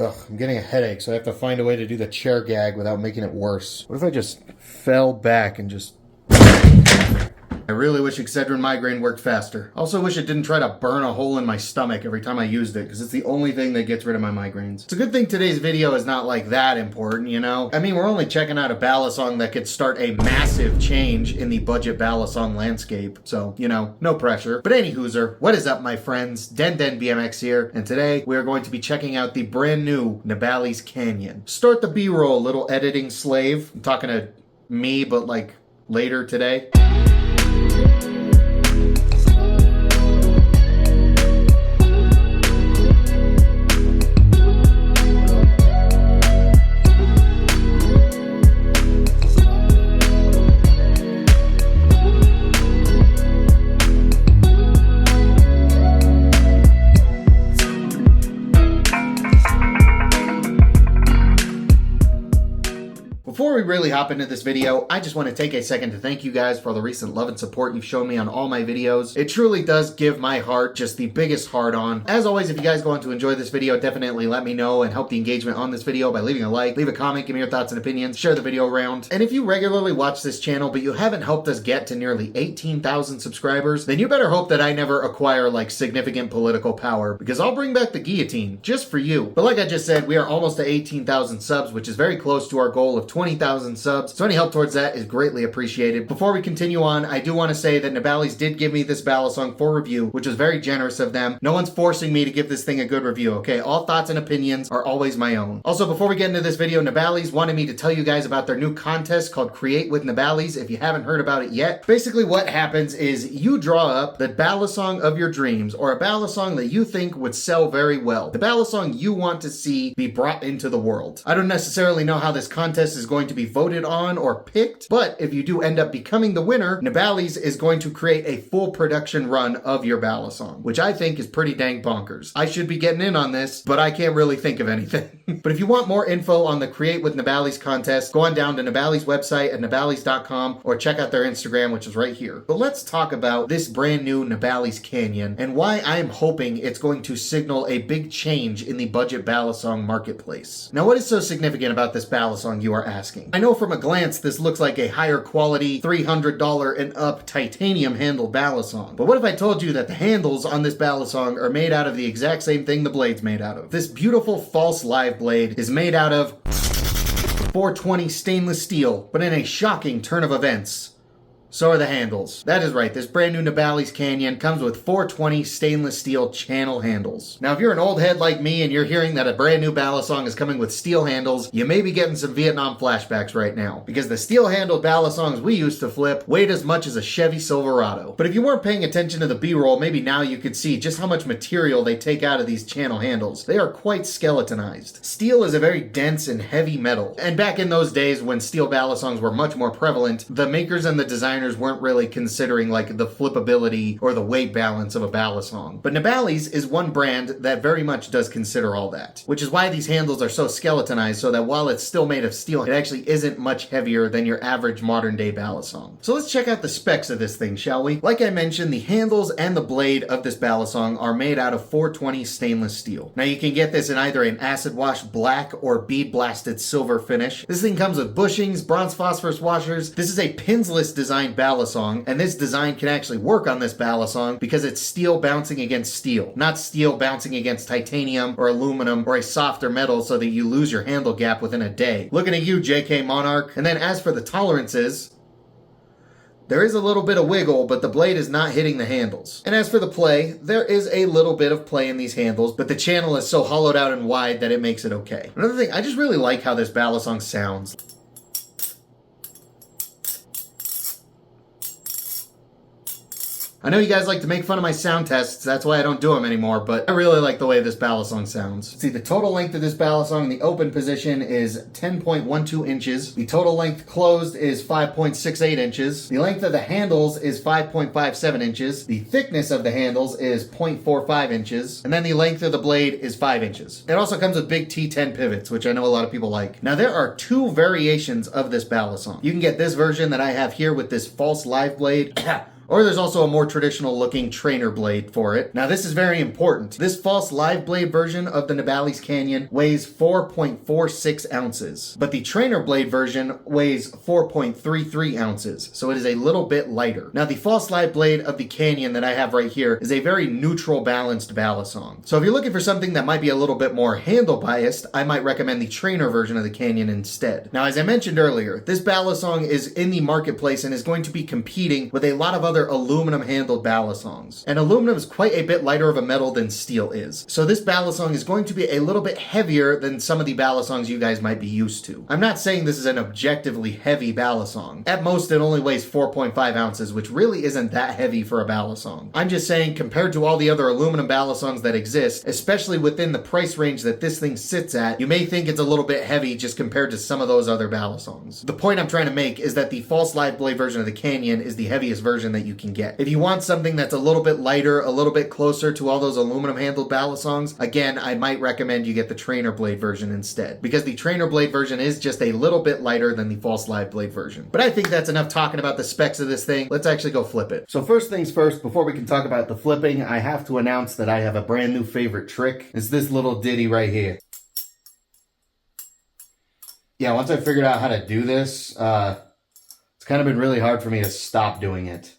Ugh, I'm getting a headache, so I have to find a way to do the chair gag without making it worse. What if I just fell back and just... I really wish Excedrin migraine worked faster. Also wish it didn't try to burn a hole in my stomach every time I used it, because it's the only thing that gets rid of my migraines. It's a good thing today's video is not like that important, you know? I mean, we're only checking out a Balisong that could start a massive change in the budget Balisong landscape. So, you know, no pressure. But anywhoozer, what is up, my friends? DenDenBMX here, and today we are going to be checking out the brand new Nabalis Canyon. Start the B-roll, little editing slave. I'm talking to me, but like later today. Before we really hop into this video, I just want to take a second to thank you guys for all the recent love and support you've shown me on all my videos. It truly does give my heart just the biggest heart on. As always, if you guys go on to enjoy this video, definitely let me know and help the engagement on this video by leaving a like, leave a comment, give me your thoughts and opinions, share the video around. And if you regularly watch this channel, but you haven't helped us get to nearly 18,000 subscribers, then you better hope that I never acquire like significant political power, because I'll bring back the guillotine just for you. But like I just said, we are almost at 18,000 subs, which is very close to our goal of 20,000 subs, so any help towards that is greatly appreciated. Before we continue on, I do want to say that Nabalis did give me this Balisong for review, which was very generous of them. No one's forcing me to give this thing a good review, okay? All thoughts and opinions are always my own. Also, before we get into this video, Nabalis wanted me to tell you guys about their new contest called Create with Nabalis, if you haven't heard about it yet. Basically what happens is you draw up the Balisong of your dreams, or a Balisong that you think would sell very well. The Balisong you want to see be brought into the world. I don't necessarily know how this contest is going to be voted on or picked, but if you do end up becoming the winner, Nabalis is going to create a full production run of your Balisong, which I think is pretty dang bonkers. I should be getting in on this, but I can't really think of anything. But if you want more info on the Create with Nabalis contest, go on down to Nabalis' website at nabalis.com or check out their Instagram, which is right here. But let's talk about this brand new Nabalis Canyon and why I am hoping it's going to signal a big change in the budget Balisong marketplace. Now, what is so significant about this Balisong, you are asking? I know from a glance this looks like a higher quality $300 and up titanium handled Balisong. But what if I told you that the handles on this Balisong are made out of the exact same thing the blade's made out of? This beautiful false live blade is made out of 420 stainless steel, but in a shocking turn of events, so are the handles. That is right, this brand new Nabalis Canyon comes with 420 stainless steel channel handles. Now, if you're an old head like me and you're hearing that a brand new Balisong is coming with steel handles, you may be getting some Vietnam flashbacks right now, because the steel handled Balisongs we used to flip weighed as much as a Chevy Silverado. But if you weren't paying attention to the B-roll, maybe now you could see just how much material they take out of these channel handles. They are quite skeletonized. Steel is a very dense and heavy metal, and back in those days when steel Balisongs were much more prevalent, the makers and the designers weren't really considering like the flippability or the weight balance of a Balisong. But Nabalis is one brand that very much does consider all that, which is why these handles are so skeletonized, so that while it's still made of steel, it actually isn't much heavier than your average modern day Balisong. So let's check out the specs of this thing, shall we? Like I mentioned, the handles and the blade of this Balisong are made out of 420 stainless steel. Now you can get this in either an acid wash black or bead blasted silver finish. This thing comes with bushings, bronze phosphorus washers. This is a pinsless design Balisong, and this design can actually work on this Balisong because it's steel bouncing against steel, not steel bouncing against titanium or aluminum or a softer metal so that you lose your handle gap within a day. Looking at you, JK Monarch. And then as for the tolerances, there is a little bit of wiggle, but the blade is not hitting the handles. And as for the play, there is a little bit of play in these handles, but the channel is so hollowed out and wide that it makes it okay. Another thing, I just really like how this Balisong sounds. I know you guys like to make fun of my sound tests, that's why I don't do them anymore, but I really like the way this Balisong sounds. See, the total length of this Balisong in the open position is 10.12 inches. The total length closed is 5.68 inches. The length of the handles is 5.57 inches. The thickness of the handles is 0.45 inches. And then the length of the blade is 5 inches. It also comes with big T10 pivots, which I know a lot of people like. Now, there are two variations of this Balisong. You can get this version that I have here with this false live blade, Or there's also a more traditional looking trainer blade for it. Now this is very important. This false live blade version of the Nabalis Canyon weighs 4.46 ounces, but the trainer blade version weighs 4.33 ounces, so it is a little bit lighter. Now the false live blade of the Canyon that I have right here is a very neutral balanced balisong. So if you're looking for something that might be a little bit more handle biased, I might recommend the trainer version of the Canyon instead. Now as I mentioned earlier, this balisong is in the marketplace and is going to be competing with a lot of other aluminum handled balisongs. And aluminum is quite a bit lighter of a metal than steel is. So this balisong is going to be a little bit heavier than some of the balisongs you guys might be used to. I'm not saying this is an objectively heavy balisong. At most it only weighs 4.5 ounces, which really isn't that heavy for a balisong. I'm just saying compared to all the other aluminum balisongs that exist, especially within the price range that this thing sits at, you may think it's a little bit heavy just compared to some of those other balisongs. The point I'm trying to make is that the false live blade version of the Canyon is the heaviest version that you can get. If you want something that's a little bit lighter, a little bit closer to all those aluminum handled balisongs, again, I might recommend you get the trainer blade version instead, because the trainer blade version is just a little bit lighter than the false live blade version. But I think that's enough talking about the specs of this thing. Let's actually go flip it. So first things first, before we can talk about the flipping, I have to announce that I have a brand new favorite trick. It's this little ditty right here. Yeah, once I figured out how to do this, it's kind of been really hard for me to stop doing it.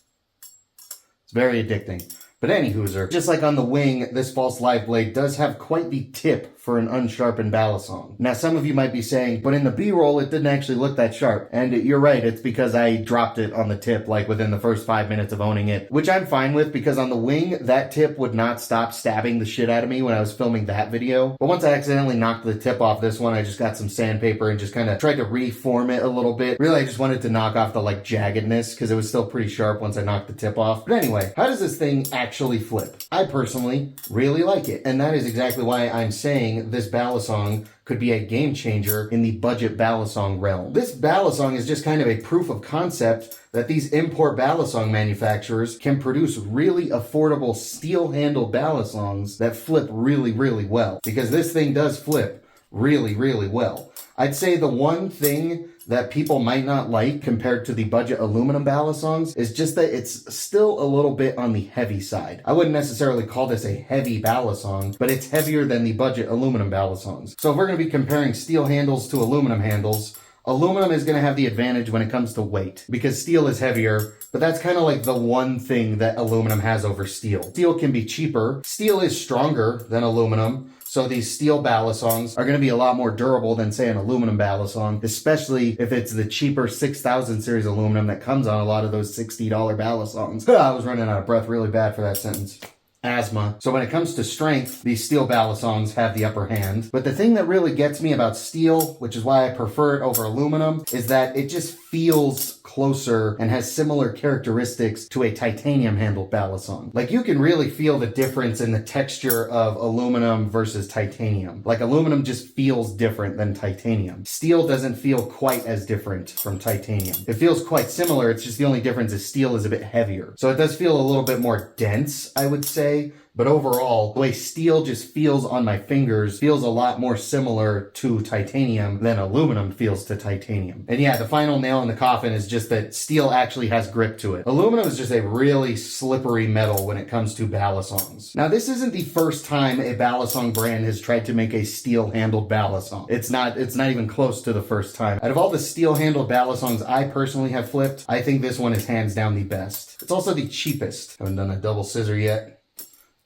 It's very addicting. But anywhooser, just like on the wing, this false live blade does have quite the tip for an unsharpened balisong. Now some of you might be saying, but in the B-roll it didn't actually look that sharp. And you're right, it's because I dropped it on the tip like within the first 5 minutes of owning it. Which I'm fine with, because on the wing, that tip would not stop stabbing the shit out of me when I was filming that video. But once I accidentally knocked the tip off this one, I just got some sandpaper and just kind of tried to reform it a little bit. Really, I just wanted to knock off the like jaggedness, because it was still pretty sharp once I knocked the tip off. But anyway, how does this thing actually flip? I personally really like it. And that is exactly why I'm saying this balisong could be a game changer in the budget balisong realm. This balisong is just kind of a proof of concept that these import balisong manufacturers can produce really affordable steel-handled balisongs that flip really, really well. Because this thing does flip really, really well. I'd say the one thing that people might not like compared to the budget aluminum balisongs is just that it's still a little bit on the heavy side. I wouldn't necessarily call this a heavy balisong, but it's heavier than the budget aluminum balisongs. So if we're going to be comparing steel handles to aluminum handles, aluminum is going to have the advantage when it comes to weight, because steel is heavier, but that's kind of like the one thing that aluminum has over steel. Steel can be cheaper. Steel is stronger than aluminum. So these steel balisongs are going to be a lot more durable than, say, an aluminum balisong, especially if it's the cheaper 6000 series aluminum that comes on a lot of those $60 balisongs. I was running out of breath really bad for that sentence. Asthma. So when it comes to strength, these steel balisongs have the upper hand. But the thing that really gets me about steel, which is why I prefer it over aluminum, is that it just feels closer and has similar characteristics to a titanium handled balisong. Like you can really feel the difference in the texture of aluminum versus titanium. Like aluminum just feels different than titanium. Steel doesn't feel quite as different from titanium. It feels quite similar, it's just the only difference is steel is a bit heavier. So it does feel a little bit more dense, I would say. But overall, the way steel just feels on my fingers feels a lot more similar to titanium than aluminum feels to titanium. And yeah, the final nail in the coffin is just that steel actually has grip to it. Aluminum is just a really slippery metal when it comes to balisongs. Now, this isn't the first time a balisong brand has tried to make a steel-handled balisong. It's not even close to the first time. Out of all the steel-handled balisongs I personally have flipped, I think this one is hands down the best. It's also the cheapest. Haven't done a double scissor yet.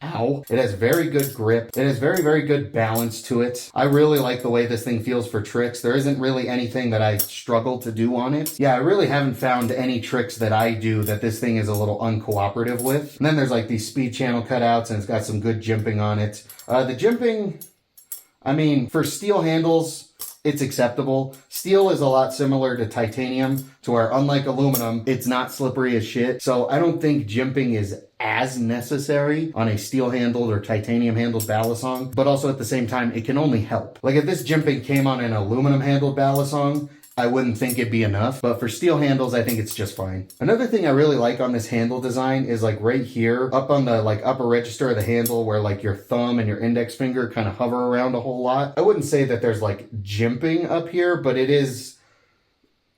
Ow. It has very good grip. It has very, very good balance to it. I really like the way this thing feels for tricks. There isn't really anything that I struggle to do on it. Yeah, I really haven't found any tricks that I do that this thing is a little uncooperative with. And then there's like these speed channel cutouts and it's got some good jimping on it. The jimping, I mean, for steel handles, it's acceptable. Steel is a lot similar to titanium, to where unlike aluminum, it's not slippery as shit. So I don't think jimping is as necessary on a steel handled or titanium handled balisong, but also at the same time, it can only help. Like if this jimping came on an aluminum handled balisong, I wouldn't think it'd be enough, but for steel handles, I think it's just fine. Another thing I really like on this handle design is like right here, up on the like upper register of the handle where like your thumb and your index finger kind of hover around a whole lot. I wouldn't say that there's like jimping up here, but it is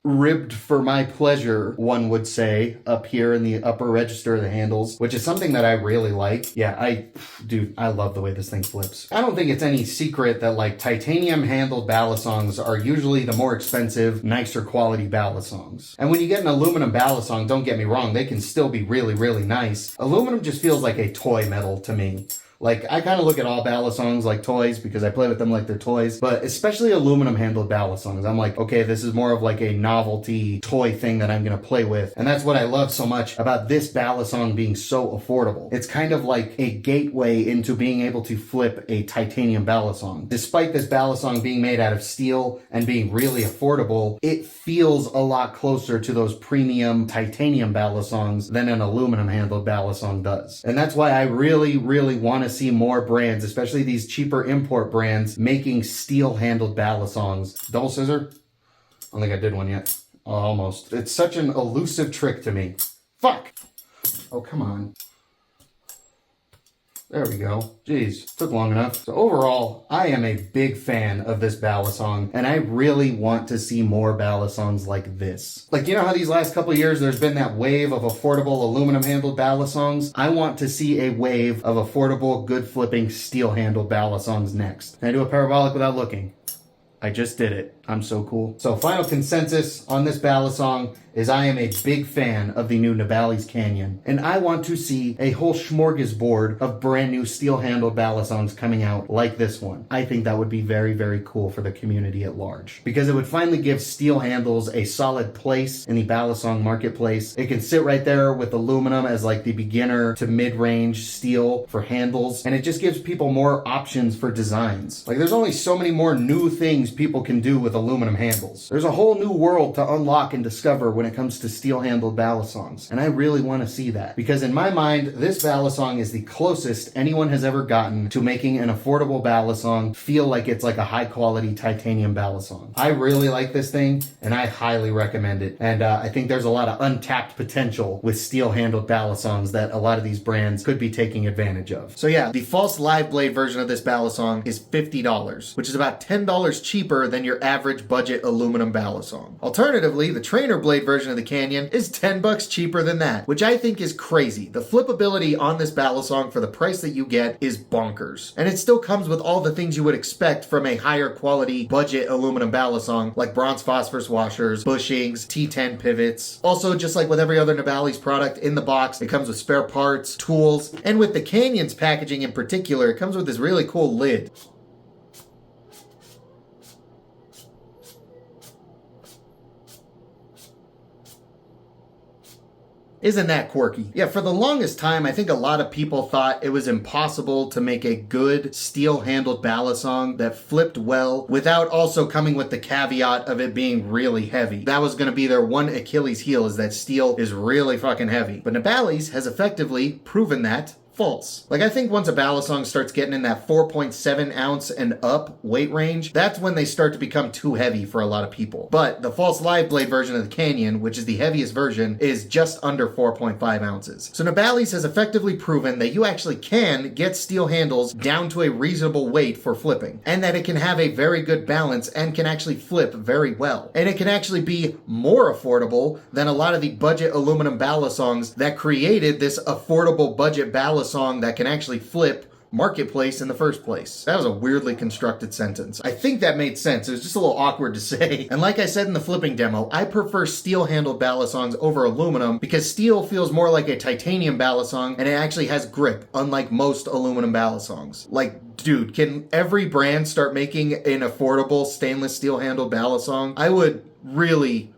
ribbed for my pleasure, one would say, up here in the upper register of the handles, which is something that I really like. Yeah, dude, I love the way this thing flips. I don't think it's any secret that like titanium handled Balisongs are usually the more expensive, nicer quality Balisongs. And when you get an aluminum Balisong, don't get me wrong, they can still be really, really nice. Aluminum just feels like a toy metal to me. Like, I kind of look at all Balisongs like toys because I play with them like they're toys, but especially aluminum handled Balisongs. I'm like, okay, this is more of like a novelty toy thing that I'm going to play with. And that's what I love so much about this Balisong being so affordable. It's kind of like a gateway into being able to flip a titanium Balisong. Despite this Balisong being made out of steel and being really affordable, it feels a lot closer to those premium titanium Balisongs than an aluminum handled Balisong does. And that's why I really, really want to see more brands, especially these cheaper import brands, making steel-handled Balisongs. Double scissor? I don't think I did one yet. Oh, almost. It's such an elusive trick to me. Fuck! Oh, come on. There we go. Jeez, took long enough. So overall, I am a big fan of this Balisong, and I really want to see more Balisongs like this. Like, you know how these last couple of years there's been that wave of affordable aluminum-handled Balisongs? I want to see a wave of affordable, good-flipping, steel-handled Balisongs next. Can I do a parabolic without looking? I just did it. I'm so cool. So final consensus on this Balisong is I am a big fan of the new Nabalis Canyon. And I want to see a whole smorgasbord of brand new steel-handled Balisongs coming out like this one. I think that would be very, very cool for the community at large. Because it would finally give steel handles a solid place in the Balisong marketplace. It can sit right there with aluminum as like the beginner to mid-range steel for handles. And it just gives people more options for designs. Like there's only so many more new things people can do with aluminum handles. There's a whole new world to unlock and discover when it comes to steel-handled Balisongs, and I really want to see that. Because in my mind, this Balisong is the closest anyone has ever gotten to making an affordable Balisong feel like it's like a high-quality titanium Balisong. I really like this thing, and I highly recommend it. And I think there's a lot of untapped potential with steel-handled Balisongs that a lot of these brands could be taking advantage of. So yeah, the false live blade version of this Balisong is $50, which is about $10 cheaper than your average budget aluminum Balisong. Alternatively, the trainer blade version of the Canyon is $10 cheaper than that, which I think is crazy. The flippability on this Balisong for the price that you get is bonkers. And it still comes with all the things you would expect from a higher quality budget aluminum Balisong, like bronze phosphorus washers, bushings, T10 pivots. Also, just like with every other Nabalis product in the box, it comes with spare parts, tools, and with the Canyon's packaging in particular, it comes with this really cool lid. Isn't that quirky? Yeah, for the longest time, I think a lot of people thought it was impossible to make a good steel-handled Balisong that flipped well without also coming with the caveat of it being really heavy. That was going to be their one Achilles heel, is that steel is really fucking heavy. But Nabalis has effectively proven that false. Like, I think once a Balisong starts getting in that 4.7 ounce and up weight range, that's when they start to become too heavy for a lot of people. But the false live blade version of the Canyon, which is the heaviest version, is just under 4.5 ounces. So Nabalis has effectively proven that you actually can get steel handles down to a reasonable weight for flipping, and that it can have a very good balance and can actually flip very well. And it can actually be more affordable than a lot of the budget aluminum Balisongs that created this affordable budget Balisong that can actually flip marketplace in the first place. That was a weirdly constructed sentence. I think that made sense. It was just a little awkward to say. And like I said in the flipping demo, I prefer steel-handled Balisongs over aluminum because steel feels more like a titanium Balisong and it actually has grip, unlike most aluminum Balisongs. Like, dude, can every brand start making an affordable stainless steel-handled Balisong? I would really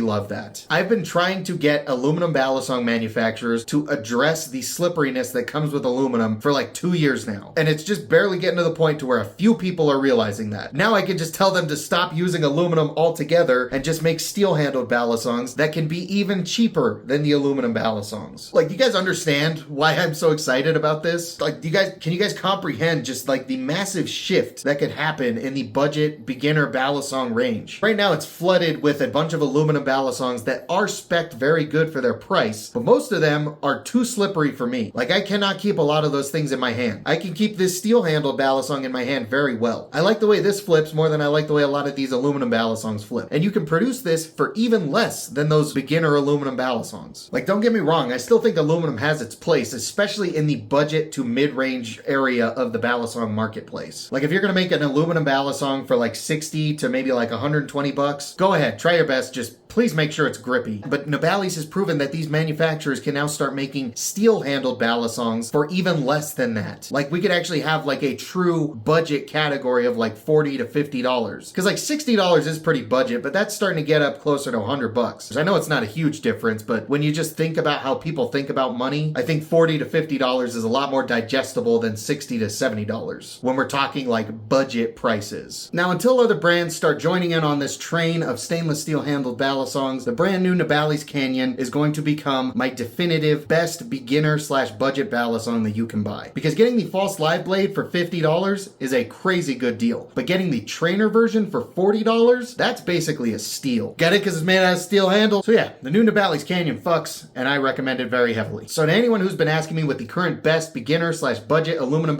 love that. I've been trying to get aluminum Balisong manufacturers to address the slipperiness that comes with aluminum for like 2 years now. And it's just barely getting to the point to where a few people are realizing that. Now I can just tell them to stop using aluminum altogether and just make steel-handled Balisongs that can be even cheaper than the aluminum Balisongs. Like, you guys understand why I'm so excited about this? Like, can you guys comprehend just like the massive shift that could happen in the budget beginner Balisong range? Right now it's flooded with a bunch of aluminum balisongs that are spec'd very good for their price, but most of them are too slippery for me. Like, I cannot keep a lot of those things in my hand. I can keep this steel-handled balisong in my hand very well. I like the way this flips more than I like the way a lot of these aluminum balisongs flip. And you can produce this for even less than those beginner aluminum balisongs. Like, don't get me wrong, I still think aluminum has its place, especially in the budget to mid-range area of the balisong marketplace. Like, if you're gonna make an aluminum balisong for like 60 to maybe like 120 bucks, go ahead, try your best, just please make sure it's grippy. But Nabalis has proven that these manufacturers can now start making steel-handled balisongs for even less than that. Like, we could actually have like a true budget category of like $40 to $50. Because like $60 is pretty budget, but that's starting to get up closer to 100 bucks. I know it's not a huge difference, but when you just think about how people think about money, I think $40 to $50 is a lot more digestible than $60 to $70 when we're talking like budget prices. Now, until other brands start joining in on this train of stainless steel handled balisongs, the brand new Nabalis Canyon is going to become my definitive best beginner / budget balisong that you can buy. Because getting the false live blade for $50 is a crazy good deal, but getting the trainer version for $40, that's basically a steal. Get it? Because it's made out of steel handle. So yeah, the new Nabalis Canyon fucks, and I recommend it very heavily. So to anyone who's been asking me what the current best beginner / budget aluminum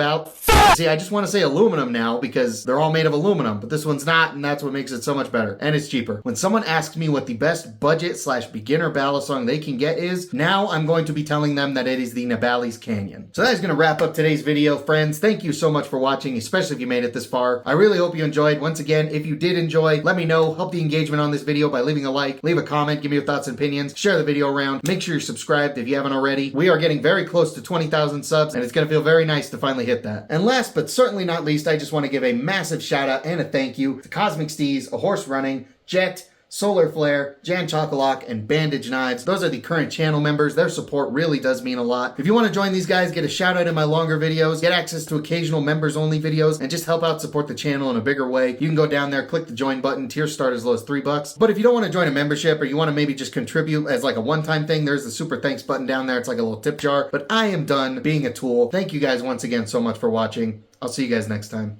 see, I just want to say aluminum now because they're all made of aluminum, but this one's not, and that's what makes it so much better. And it's cheaper. When someone asks me what the best budget / beginner balisong they can get is, now I'm going to be telling them that it is the Nabalis Canyon. So that is going to wrap up today's video, friends. Thank you so much for watching, especially if you made it this far. I really hope you enjoyed. Once again, if you did enjoy, let me know. Help the engagement on this video by leaving a like, leave a comment, give me your thoughts and opinions, share the video around. Make sure you're subscribed if you haven't already. We are getting very close to 20,000 subs, and it's going to feel very nice to finally hit that. And last but certainly not least, I just want to give a massive shout out and a thank you to Cosmic Steez, A Horse Running, Jet, Solar Flare, Jan Chocolate, and Bandage Knives. Those are the current channel members. Their support really does mean a lot. If you want to join these guys, get a shout out in my longer videos, get access to occasional members only videos, and just help out support the channel in a bigger way, you can go down there, click the join button. Tiers start as low as $3. But if you don't want to join a membership, or you want to maybe just contribute as like a one-time thing, there's the super thanks button down there. It's like a little tip jar. But I am done being a tool. Thank you guys once again so much for watching. I'll see you guys next time.